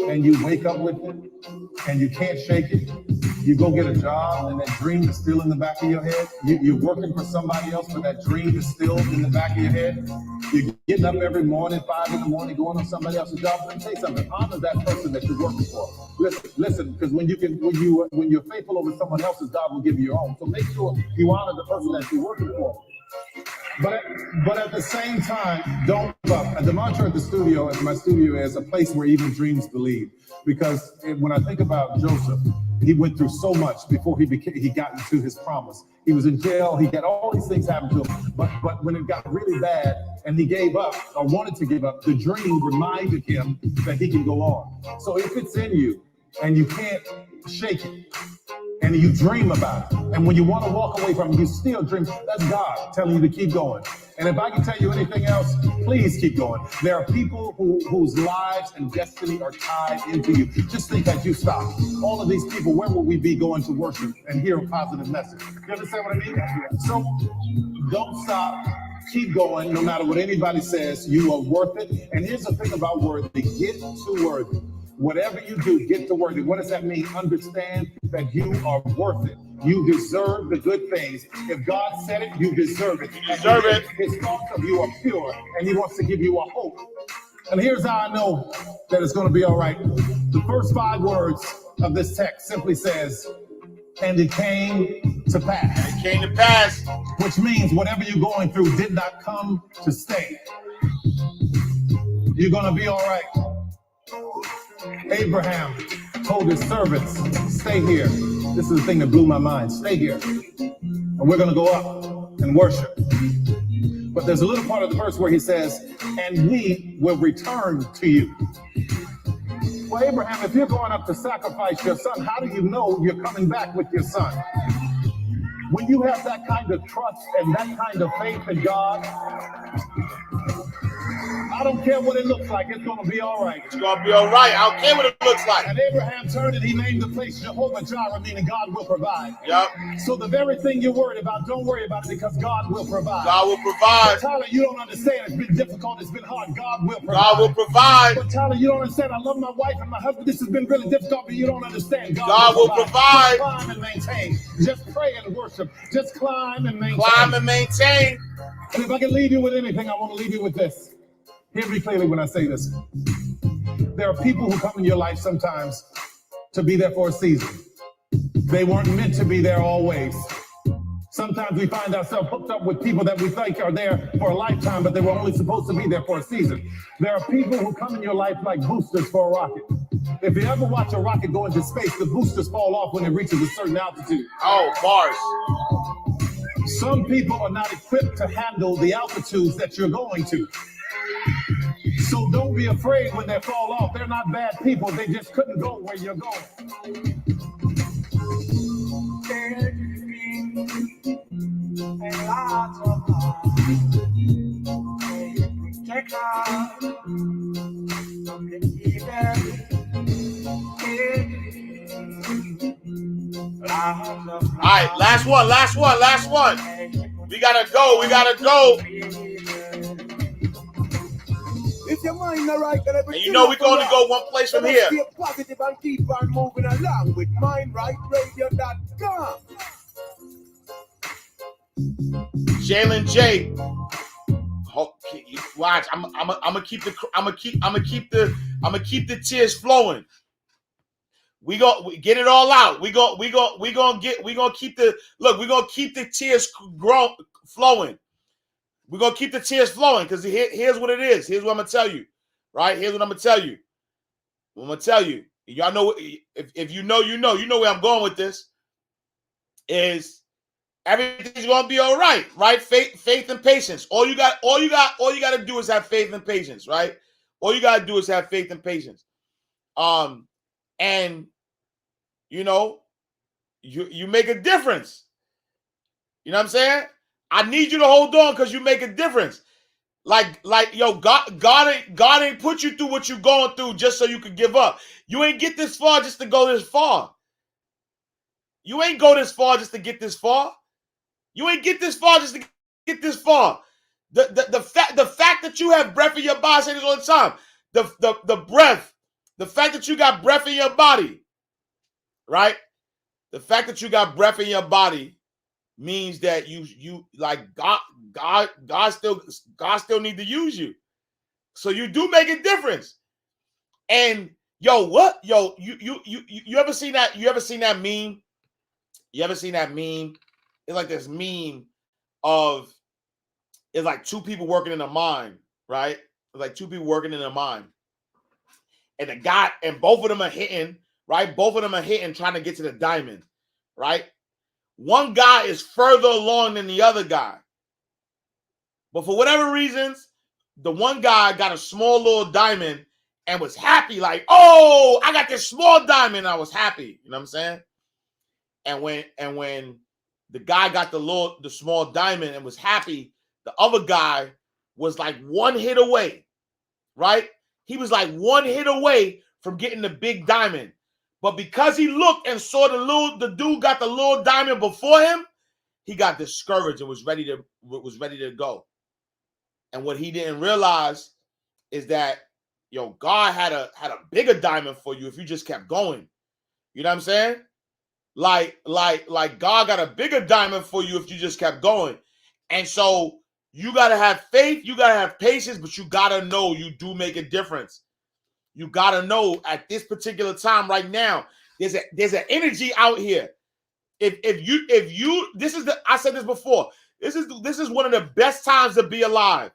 and you wake up with it and you can't shake it, you go get a job and that dream is still in the back of your head. You're working for somebody else, but that dream is still in the back of your head. You're getting up every morning, 5 in the morning, going on somebody else's job. Let me tell you something. Honor that person that you're working for. Listen, because when you're faithful over someone else's, God will give you your own. So make sure you honor the person that you're working for. But at the same time, don't give up. The mantra at the studio, at my studio, is a place where even dreams believe. Because when I think about Joseph, he went through so much before he got into his promise. He was in jail. He had all these things happen to him. But when it got really bad and he gave up or wanted to give up, the dream reminded him that he can go on. So if it's in you and you can't shake it, and you dream about it, and when you want to walk away from it, you still dream, that's God telling you to keep going. And if I can tell you anything else, please keep going. There are people whose lives and destiny are tied into you. Just think that you stop. All of these people, where will we be going to worship and hear a positive message? You understand what I mean? So don't stop. Keep going, no matter what anybody says. You are worth it. And here's the thing about worthy. Get to worthy. Whatever you do, get to worthy. What does that mean? Understand that you are worth it. You deserve the good things. If God said it, you deserve it.
You deserve it.
His thoughts of you are pure, and he wants to give you a hope. And here's how I know that it's going to be all right. The first 5 words of this text simply says, and it came to pass.
It came to pass.
Which means whatever you're going through did not come to stay. You're going to be all right. Abraham told his servants, stay here. This is the thing that blew my mind. Stay here. And we're going to go up and worship. But there's a little part of the verse where he says, and we will return to you. Well, Abraham, if you're going up to sacrifice your son, how do you know you're coming back with your son? When you have that kind of trust and that kind of faith in God, I don't care what it looks like, it's going to be all right.
It's going to be all right. I don't care what it looks like.
And Abraham turned and he named the place Jehovah Jireh, meaning God will provide.
Yep.
So the very thing you're worried about, don't worry about it because God will provide.
God will provide.
But Tyler, you don't understand. It's been difficult. It's been hard. God will provide.
God will provide.
But Tyler, you don't understand. I love my wife and my husband. This has been really difficult, but you don't understand.
God will provide.
Just climb and maintain. Just pray and worship. Just climb and maintain.
Climb and maintain.
And if I can leave you with anything, I want to leave you with this. Hear me clearly when I say this. There are people who come in your life sometimes to be there for a season. They weren't meant to be there always. Sometimes we find ourselves hooked up with people that we think are there for a lifetime, but they were only supposed to be there for a season. There are people who come in your life like boosters for a rocket. If you ever watch a rocket go into space, the boosters fall off when it reaches a certain altitude.
Oh, bars.
Some people are not equipped to handle the altitudes that you're going to. So don't be afraid when they fall off. They're not bad people. They just couldn't go where you're going. And lots of love.
All right, last one. We gotta go.
If your mind not right, then everything.
And you know we can only go one place from here.
Stay positive and keep on moving along with MindRightRadio.com.
Jalen J. Watch. I'm gonna keep the tears flowing. We get it all out. We're gonna keep the tears flowing. We're gonna keep the tears flowing because here's what it is. Here's what I'm gonna tell you. Right? Here's what I'm gonna tell you. Y'all know if you know where I'm going with this. Is everything's gonna be all right, right? Faith and patience. All you gotta do is have faith and patience, right? All you gotta do is have faith and patience. And you know, you make a difference. You know what I'm saying? I need you to hold on because you make a difference. Like yo, God ain't put you through what you're going through just so you could give up. You ain't get this far just to go this far. You ain't go this far just to get this far. You ain't get this far just to get this far. The fact that you have breath in your body, I say this all the time. The breath, the fact that you got breath in your body, right? The fact that you got breath in your body means that you like God still need to use you. So you do make a difference. And you ever seen that? You ever seen that meme? You ever seen that meme? It's like this meme of it's like two people working in a mine, right? It's like two people working in a mine. And the guy, and both of them are hitting, right? Both of them are hitting trying to get to the diamond, right? One guy is further along than the other guy. But for whatever reasons, the one guy got a small little diamond and was happy, like, oh, I got this small diamond. I was happy. You know what I'm saying? And when the guy got the small diamond and was happy, the other guy was like one hit away, right? He was like one hit away from getting the big diamond. But because he looked and saw the dude got the little diamond before him, he got discouraged and was ready to go. And what he didn't realize is that, God had a bigger diamond for you if you just kept going. You know what I'm saying? Like God got a bigger diamond for you if you just kept going. And so you got to have faith, you got to have patience, but you got to know you do make a difference. You got to know at this particular time right now, there's an energy out here. If you I said this before, this is one of the best times to be alive.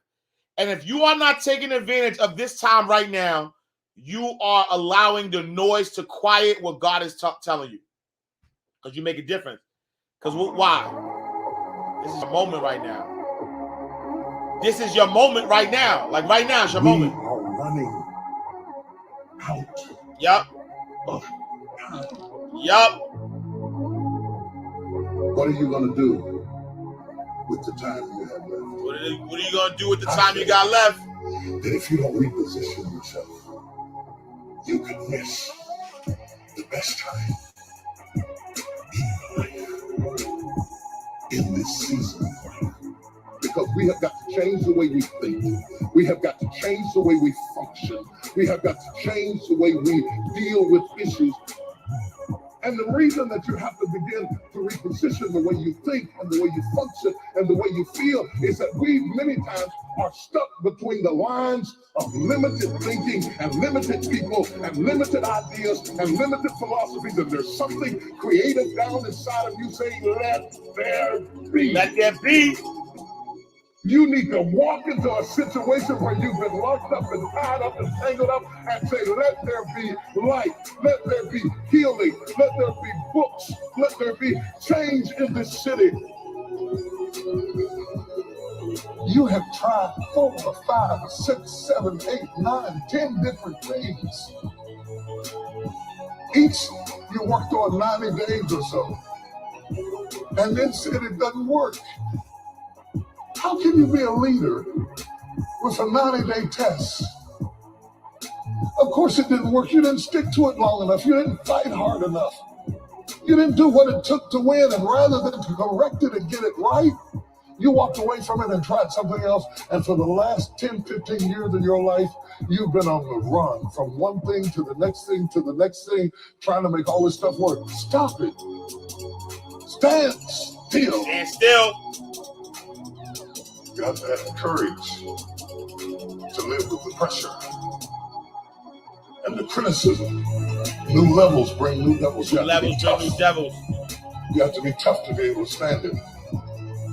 And if you are not taking advantage of this time right now, you are allowing the noise to quiet what God is telling you. Because you make a difference. Because why? This is your moment right now. This is your moment right now. Like right now is your moment.
We are running out.
Yup.
Of time.
Yup.
What are you going to do with the time you have left?
What are you going to do with the time you got left?
That if you don't reposition yourself, you could miss the best time in this season of life. Because we have got to change the way we think. We have got to change the way we function. We have got to change the way we deal with issues. And the reason that you have to begin to reposition the way you think and the way you function and the way you feel is that we many times are stuck between the lines of limited thinking and limited people and limited ideas and limited philosophies. And there's something creative down inside of you saying, let there be.
Let there be.
You need to walk into a situation where you've been locked up and tied up and tangled up and say, let there be light, let there be healing, let there be books, let there be change in this city. You have tried 4, 5, 6, 7, 8, 9, 10 different things. Each you worked on 90 days or so, and then said it doesn't work. How can you be a leader was a 90-day test. Of course it didn't work. You didn't stick to it long enough. You didn't fight hard enough. You didn't do what it took to win, and rather than to correct it and get it right, you walked away from it and tried something else. And for the last 10, 15 years of your life, you've been on the run from one thing to the next thing to the next thing, trying to make all this stuff work. Stop it. Stand still.
Stand still.
You have to have the courage to live with the pressure and the criticism. New levels bring new devils. You have to be tough.
New devils.
You have to be tough to be able to stand it.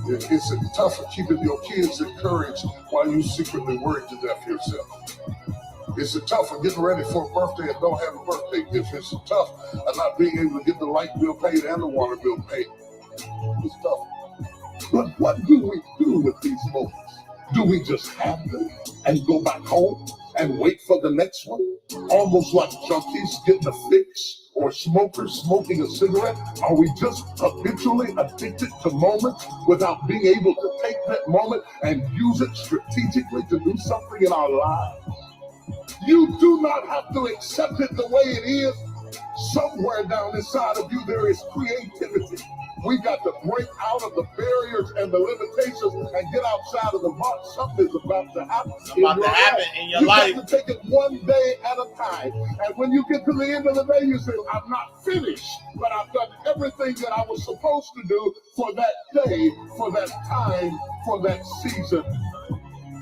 It's tough for keeping your kids encouraged while you secretly worry to death yourself. It's tough for getting ready for a birthday and don't have a birthday gift. It's tough of not being able to get the light bill paid and the water bill paid. It's tough. But what do we do with these moments? Do we just have them and go back home and wait for the next one? Almost like junkies getting a fix or smokers smoking a cigarette? Are we just habitually addicted to moments without being able to take that moment and use it strategically to do something in our lives? You do not have to accept it the way it is. Somewhere down inside of you there is creativity. We got to break out of the barriers and the limitations and get outside of the box. Something's about to happen.
In your life.
You have to take it one day at a time. And when you get to the end of the day, you say, I'm not finished, but I've done everything that I was supposed to do for that day, for that time, for that season.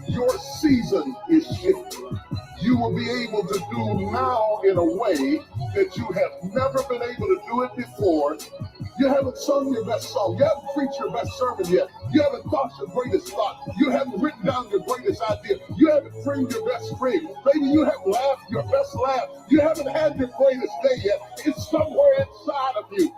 Your season is shifting. You will be able to do now in a way that you have never been able to do it before. You haven't sung your best song. You haven't preached your best sermon yet. You haven't thought your greatest thought. You haven't written down your greatest idea. You haven't dreamed your best dream. Maybe you haven't laughed your best laugh. You haven't had your greatest day yet. It's somewhere inside of you.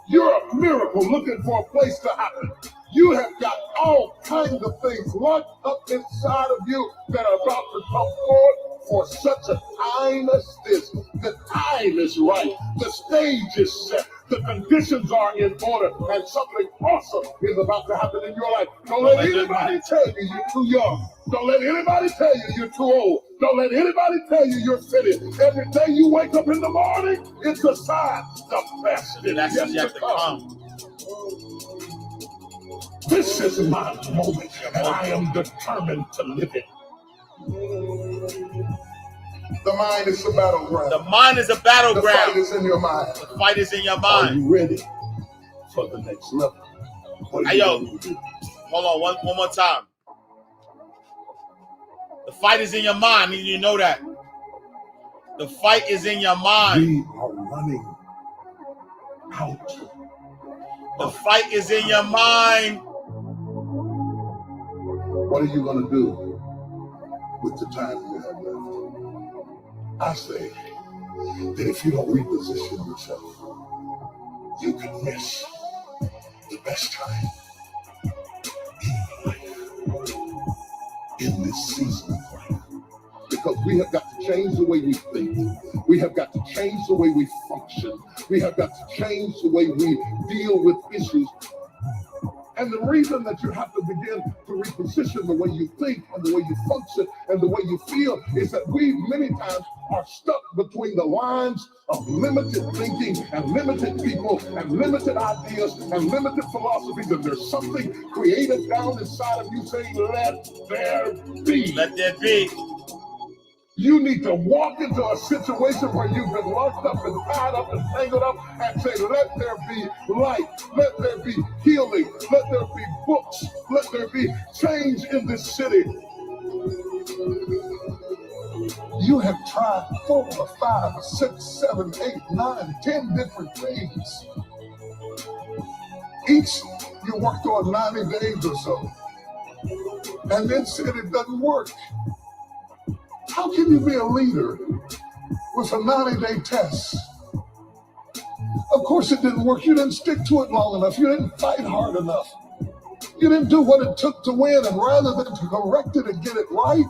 You're a miracle looking for a place to happen. You have got all kinds of things locked up inside of you that are about to come forth for such a time as this. The time is right. The stage is set. The conditions are in order, and something awesome is about to happen in your life. Don't let anybody tell you you're too young. Don't let anybody tell you you're too old. Don't let anybody tell you you're fitted. Every day you wake up in the morning, it's a sign. The best is yet to come. This is my moment, and I am determined to live it. The mind is a battleground.
The mind is a battleground.
The fight is in your mind.
The fight is in your
Are
mind.
you ready for the next level?
Hey, yo, hold on one more time. The fight is in your mind. You know that. The fight is in your mind.
We are running out.
The fight is in your mind.
What are you going to do with the time you have left? I say that if you don't reposition yourself, you can miss the best time in life, in this season of life. Because we have got to change the way we think. We have got to change the way we function. We have got to change the way we deal with issues. And the reason that you have to begin to reposition the way you think and the way you function and the way you feel is that we many times are stuck between the lines of limited thinking and limited people and limited ideas and limited philosophies. And there's something creative down inside of you saying, let there be.
Let there be.
You need to walk into a situation where you've been locked up and tied up and tangled up and say, let there be light, let there be healing, let there be books, let there be change in this city. You have tried 4 or 5 or 6, 7, 8, 9, 10 different things. Each you worked on 90 days or so, and then said it doesn't work. How can you be a leader with a 90-day test? Of course it didn't work. You didn't stick to it long enough. You didn't fight hard enough. You didn't do what it took to win, and rather than to correct it and get it right,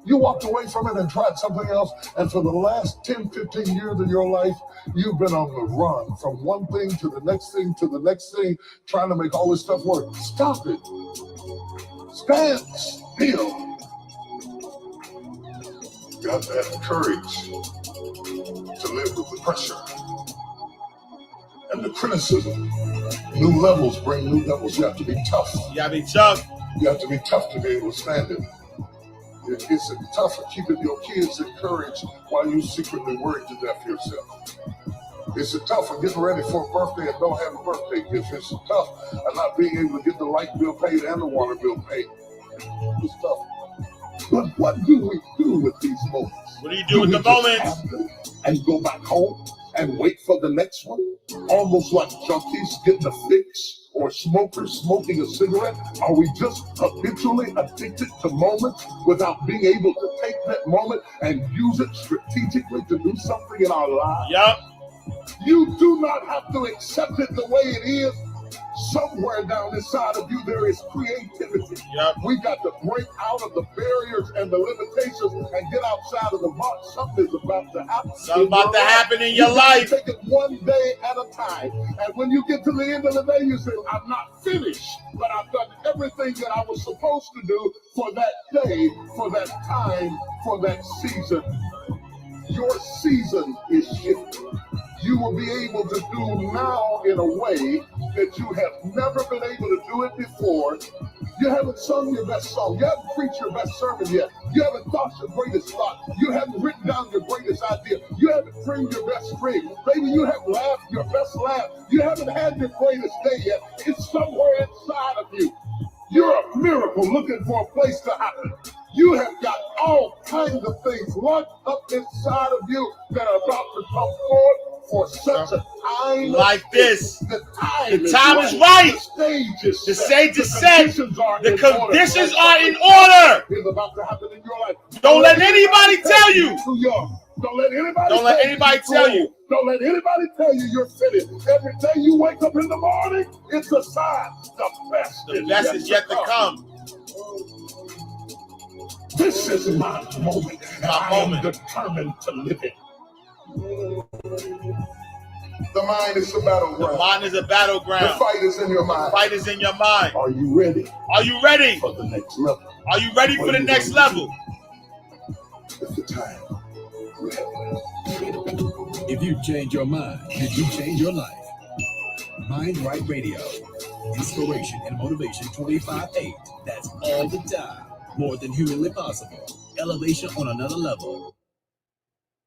you walked away from it and tried something else. And for the last 10, 15 years of your life, you've been on the run from one thing to the next thing to the next thing, trying to make all this stuff work. Stop it. Stand still. got to have the courage to live with the pressure and the criticism. New levels bring new levels. You have to be tough.
You gotta be tough.
You have to be tough to be able to stand it. It's tough for keeping your kids encouraged while you secretly worry to death yourself. It's tough for getting ready for a birthday and don't have a birthday gift. It's tough for not being able to get the light bill paid and the water bill paid. It's tough. But what do we do with these moments?
What do you do with the moments?
And go back home and wait for the next one? Almost like junkies getting a fix or smokers smoking a cigarette? Are we just habitually addicted to moments without being able to take that moment and use it strategically to do something in our lives?
Yup.
You do not have to accept it the way it is. Somewhere down inside of you, there is creativity.
Yep.
We got to break out of the barriers and the limitations and get outside of the box. Something's about to happen.
Something about to happen in your
You gotta
life.
Take it one day at a time. And when you get to the end of the day, you say, I'm not finished, but I've done everything that I was supposed to do for that day, for that time, for that season. Your season is shifting. You will be able to do now in a way that you have never been able to do it before. You haven't sung your best song. You haven't preached your best sermon yet. You haven't thought your greatest thought. You haven't written down your greatest idea. You haven't dreamed your best dream. Maybe you have laughed your best laugh. You haven't had your greatest day yet. It's somewhere inside of you. You're a miracle looking for a place to happen. You have got all kinds of things locked up inside of you that are about to come forth for such a time
like this.
The time
is right.
The stage is
The
set.
stage is set. The conditions are in
It's
order.
about to happen in your life.
Don't let anybody tell you.
Too young. Don't let anybody.
Don't let anybody tell you.
Don't let anybody tell you you're finished. Every day you wake up in the morning, it's a sign.
The best is yet to come.
This is my moment.
My moment.
I'm determined to live it. The mind is a battleground.
The mind is a battleground.
The fight is in your mind.
The fight is in your mind.
Are you ready?
Are you ready?
For the next level.
Are you ready for the next level?
It's the time.
If you change your mind, did you change your life? Mind Right Radio. Inspiration and motivation 25/8. That's all the time. More than humanly possible. Elevation on another level.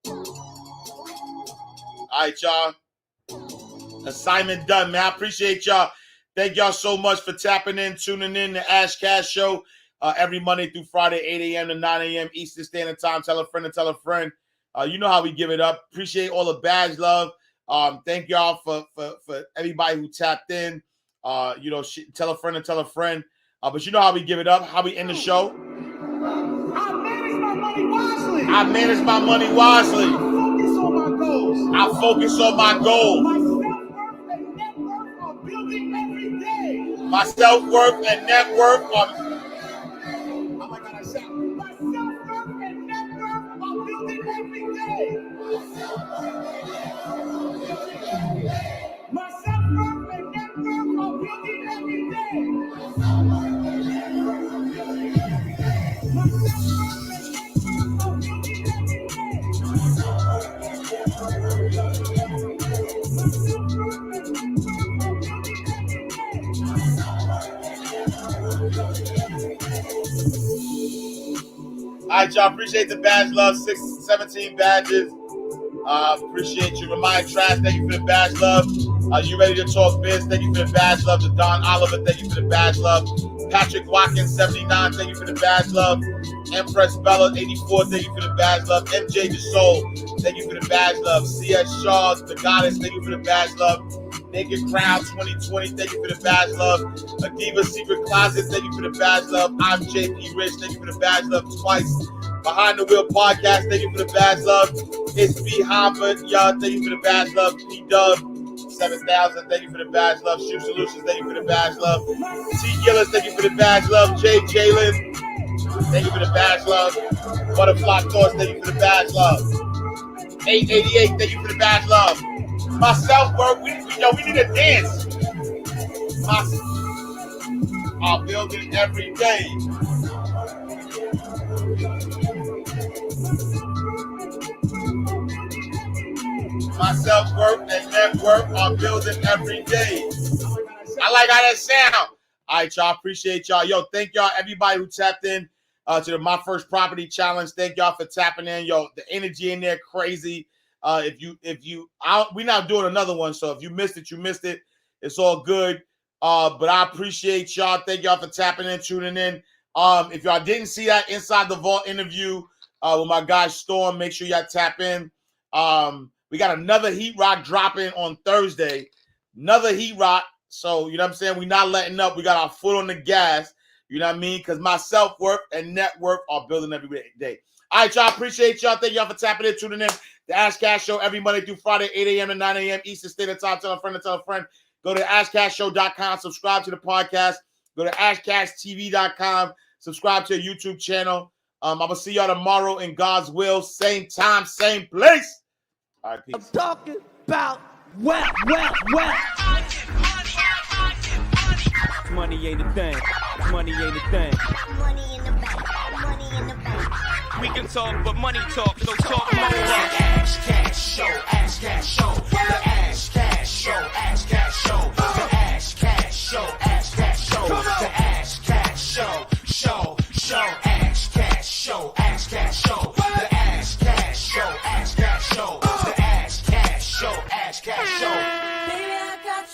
All right, y'all. Assignment done, man. I appreciate y'all. Thank y'all so much for tapping in, tuning in to Ash Cash Show every Monday through Friday, 8 a.m. to 9 a.m. Eastern Standard Time. Tell a friend and tell a friend. You know how we give it up. Appreciate all the badge love. Thank y'all for everybody who tapped in. Tell a friend and tell a friend. But you know how we give it up, how we end the show.
I manage my money wisely.
I manage my money wisely.
Focus on my goals.
I focus on my goals.
My self-worth and net worth are building every day.
My self-worth and net worth are...
Oh my God, I shout. My self-worth and net worth are building every day. My self-worth and net worth are building every day.
All right, y'all. Appreciate the badge love. 17 badges. Appreciate you. Remind Trash, thank you for the badge love. You Ready to Talk Biz, thank you for the badge love. To Don Oliver, thank you for the badge love. Patrick Watkins, 79, thank you for the badge love. Empress Bella, 84, thank you for the badge love. MJ The Soul, thank you for the badge love. CS Shaw, The Goddess, thank you for the badge love. Naked Crown 2020, thank you for the badge love. Adiva Secret Closet, thank you for the badge love. I'm JP Rich, thank you for the badge love twice. Behind the Wheel Podcast, thank you for the badge love. It's B Harvard, y'all, thank you for the badge love. P Dub 7000, thank you for the badge love. Shoe Solutions, thank you for the badge love. T Gillis, thank you for the badge love. J Jalen, thank you for the badge love. Butterfly Thoughts, thank you for the badge love. 888, thank you for the badge love. My self-worth, we need a dance. I'm building every day. My self-worth and net worth are building every day. I like how that sound. All right, y'all. Appreciate y'all. Yo, thank y'all, everybody who tapped in to the My First Property Challenge. Thank y'all for tapping in. Yo, the energy in there crazy. We're not doing another one, so if you missed it, you missed it. It's all good. But I appreciate y'all. Thank y'all for tapping in, tuning in. If y'all didn't see that Inside the Vault interview with my guy Storm, make sure y'all tap in. We got another Heat Rock dropping on Thursday. Another Heat Rock. So, you know what I'm saying? We're not letting up. We got our foot on the gas. You know what I mean? Because my self-worth and net worth are building every day. All right, y'all. Appreciate y'all. Thank y'all for tapping in, tuning in. The Ash Cash Show every Monday through Friday, 8 a.m. and 9 a.m. Eastern Standard Time. Tell a friend to tell a friend. Go to AshCashShow.com. Subscribe to the podcast. Go to AshCashTV.com. Subscribe to the YouTube channel. I'm going to see y'all tomorrow in God's will. Same time, same place. All right, peace.
I'm talking about well. Money ain't a thing. Money ain't a thing.
Money in the bank. Money in the bank.
We can talk, but money talk, so talk more.
Ash Cash Show.